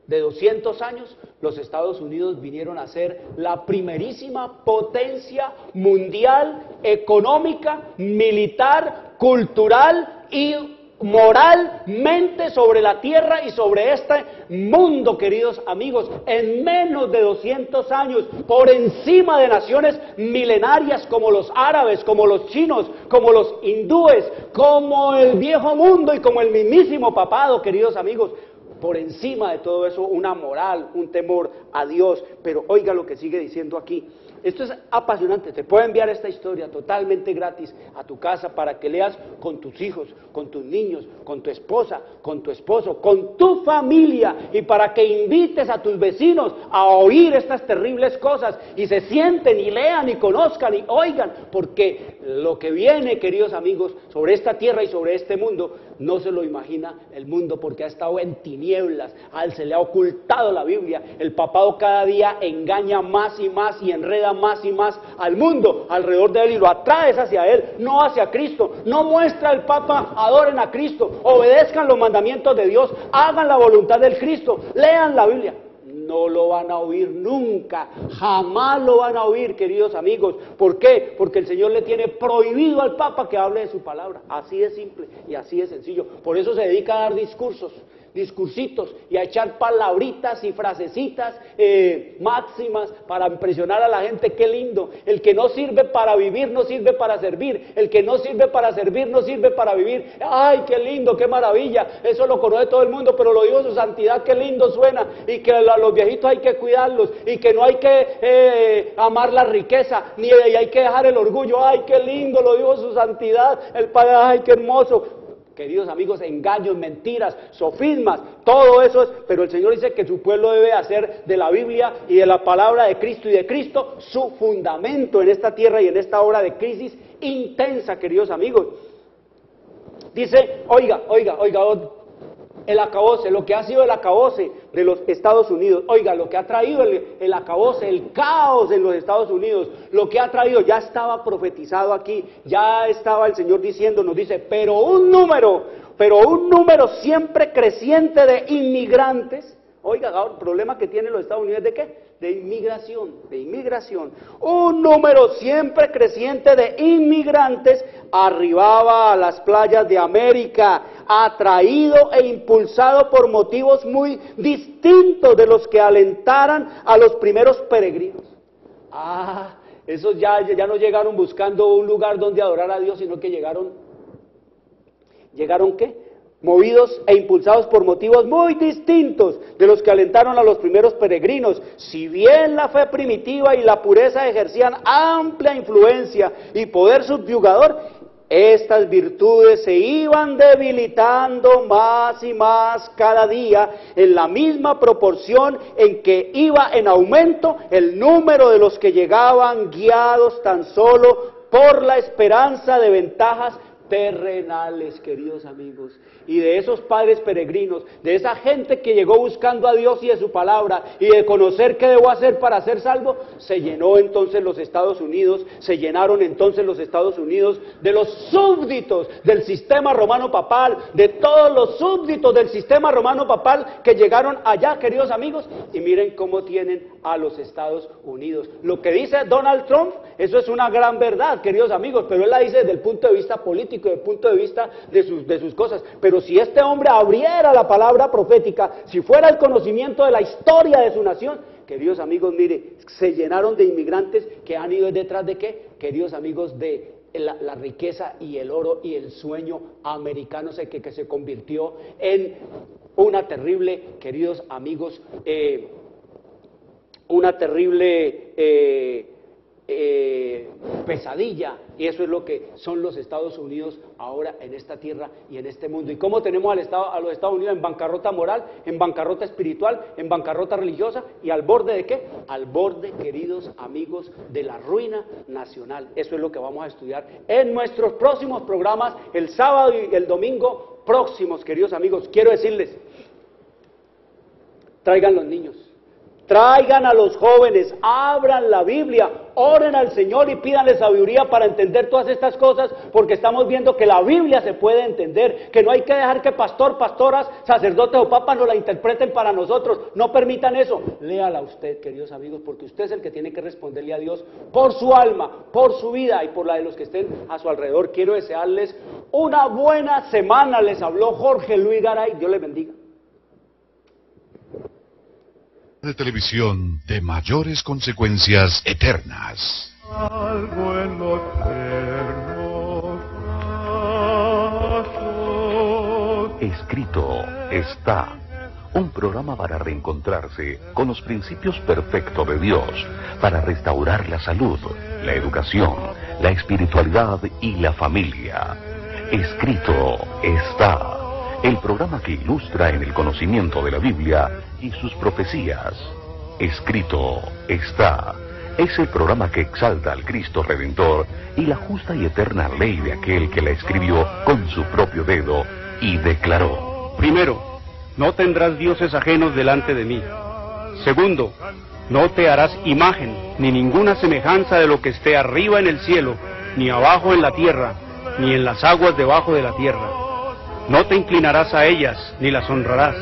de 200 años, los Estados Unidos vinieron a ser la primerísima potencia mundial, económica, militar, cultural y moralmente sobre la tierra y sobre este mundo, queridos amigos. En menos de 200 años, por encima de naciones milenarias como los árabes, como los chinos, como los hindúes, como el viejo mundo y como el mismísimo papado, queridos amigos. Por encima de todo eso, una moral, un temor a Dios. Pero oiga lo que sigue diciendo aquí. Esto es apasionante. Te puedo enviar esta historia totalmente gratis a tu casa para que leas con tus hijos, con tus niños, con tu esposa, con tu esposo, con tu familia, y para que invites a tus vecinos a oír estas terribles cosas y se sienten y lean y conozcan y oigan, porque lo que viene, queridos amigos, sobre esta tierra y sobre este mundo, no se lo imagina el mundo, porque ha estado en tinieblas, a él se le ha ocultado la Biblia. El papado cada día engaña más y más y enreda más y más al mundo alrededor de él y lo atrae hacia él, no hacia Cristo. No muestra al Papa, adoren a Cristo, obedezcan los mandamientos de Dios, hagan la voluntad del Cristo, lean la Biblia. no lo van a oír nunca, jamás lo van a oír, queridos amigos. ¿Por qué? Porque el Señor le tiene prohibido al Papa que hable de su palabra, así de simple y así de sencillo. Por eso se dedica a dar discursitos y a echar palabritas y frasecitas, máximas para impresionar a la gente. Qué lindo. El que no sirve para vivir no sirve para servir, el que no sirve para servir no sirve para vivir. Ay, qué lindo, qué maravilla, eso lo conoce todo el mundo, pero lo dijo su santidad, qué lindo suena, y que a los viejitos hay que cuidarlos, y que no hay que amar la riqueza, ni hay que dejar el orgullo. Ay, qué lindo, lo dijo su santidad, el Padre. Ay, qué hermoso. Queridos amigos, engaños, mentiras, sofismas, todo eso es, pero el Señor dice que su pueblo debe hacer de la Biblia y de la palabra de Cristo y de Cristo su fundamento en esta tierra y en esta hora de crisis intensa, queridos amigos. Dice, oiga, el acabose, lo que ha sido el acabose de los Estados Unidos, oiga, lo que ha traído el acabose, el caos en los Estados Unidos, lo que ha traído, ya estaba profetizado aquí, ya estaba el Señor diciéndonos, dice, pero un número siempre creciente de inmigrantes. Oiga, el problema que tienen los Estados Unidos es ¿de qué? De inmigración. Un número siempre creciente de inmigrantes arribaba a las playas de América, atraído e impulsado por motivos muy distintos de los que alentaran a los primeros peregrinos. Esos ya no llegaron buscando un lugar donde adorar a Dios, sino que llegaron ¿qué? Movidos e impulsados por motivos muy distintos de los que alentaron a los primeros peregrinos. Si bien la fe primitiva y la pureza ejercían amplia influencia y poder subyugador, estas virtudes se iban debilitando más y más cada día en la misma proporción en que iba en aumento el número de los que llegaban guiados tan solo por la esperanza de ventajas terrenales, queridos amigos. Y de esos padres peregrinos, de esa gente que llegó buscando a Dios y de su palabra y de conocer qué debo hacer para ser salvo, se llenó entonces los Estados Unidos, se llenaron entonces los Estados Unidos de los súbditos del sistema romano papal, de todos los súbditos del sistema romano papal que llegaron allá, queridos amigos, y miren cómo tienen a los Estados Unidos. Lo que dice Donald Trump, eso es una gran verdad, queridos amigos, pero él la dice desde el punto de vista político, desde el punto de vista de sus cosas. Pero si este hombre abriera la palabra profética, si fuera el conocimiento de la historia de su nación, queridos amigos, mire, se llenaron de inmigrantes que han ido detrás de ¿qué? Queridos amigos, de la riqueza y el oro y el sueño americano que se convirtió en una terrible, queridos amigos, una terrible pesadilla, y eso es lo que son los Estados Unidos ahora en esta tierra y en este mundo. ¿Y cómo tenemos a los Estados Unidos? En bancarrota moral, en bancarrota espiritual, en bancarrota religiosa, y al borde ¿de qué? Al borde, queridos amigos, de la ruina nacional. Eso es lo que vamos a estudiar en nuestros próximos programas, el sábado y el domingo próximos, queridos amigos. Quiero decirles, traigan los niños, traigan a los jóvenes, abran la Biblia, oren al Señor y pídanle sabiduría para entender todas estas cosas, porque estamos viendo que la Biblia se puede entender, que no hay que dejar que pastoras, sacerdotes o papas nos la interpreten para nosotros. No permitan eso. Léala usted, queridos amigos, porque usted es el que tiene que responderle a Dios por su alma, por su vida y por la de los que estén a su alrededor. Quiero desearles una buena semana. Les habló Jorge Luis Garay. Dios les bendiga. De televisión de mayores consecuencias eternas. Algo en los ternos brazos. Escrito está. Un programa para reencontrarse con los principios perfectos de Dios, para restaurar la salud, la educación, la espiritualidad y la familia. Escrito está. El programa que ilustra en el conocimiento de la Biblia y sus profecías. Escrito está. Es el programa que exalta al Cristo Redentor y la justa y eterna ley de aquel que la escribió con su propio dedo y declaró. Primero, no tendrás dioses ajenos delante de mí. Segundo, no te harás imagen ni ninguna semejanza de lo que esté arriba en el cielo, ni abajo en la tierra, ni en las aguas debajo de la tierra. No te inclinarás a ellas, ni las honrarás,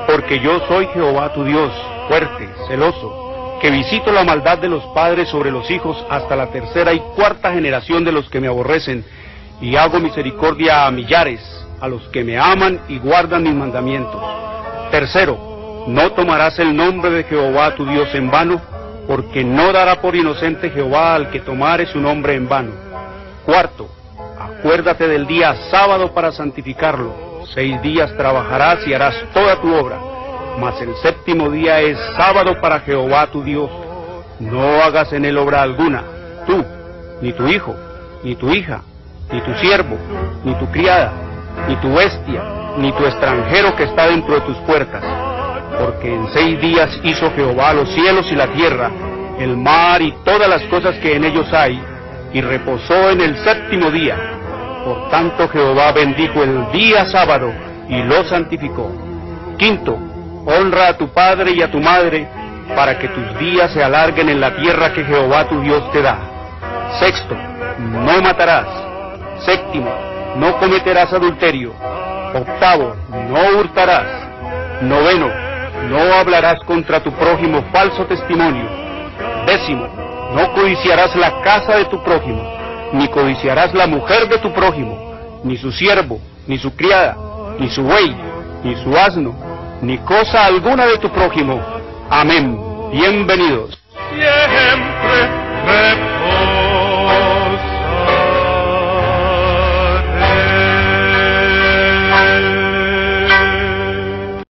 porque yo soy Jehová tu Dios, fuerte, celoso, que visito la maldad de los padres sobre los hijos hasta la tercera y cuarta generación de los que me aborrecen, y hago misericordia a millares, a los que me aman y guardan mis mandamientos. Tercero, no tomarás el nombre de Jehová tu Dios en vano, porque no dará por inocente Jehová al que tomare su nombre en vano. Cuarto, acuérdate del día sábado para santificarlo. 6 días trabajarás y harás toda tu obra, mas el séptimo día es sábado para Jehová tu Dios. No hagas en él obra alguna, tú, ni tu hijo, ni tu hija, ni tu siervo, ni tu criada, ni tu bestia, ni tu extranjero que está dentro de tus puertas. Porque en 6 días hizo Jehová los cielos y la tierra, el mar y todas las cosas que en ellos hay, y reposó en el séptimo día. Por tanto Jehová bendijo el día sábado y lo santificó. Quinto, honra a tu padre y a tu madre, para que tus días se alarguen en la tierra que Jehová tu Dios te da. Sexto, no matarás. Séptimo, no cometerás adulterio. Octavo, no hurtarás. Noveno, no hablarás contra tu prójimo falso testimonio. Décimo, no codiciarás la casa de tu prójimo, ni codiciarás la mujer de tu prójimo, ni su siervo, ni su criada, ni su buey, ni su asno, ni cosa alguna de tu prójimo. Amén. Bienvenidos. Siempre reposo.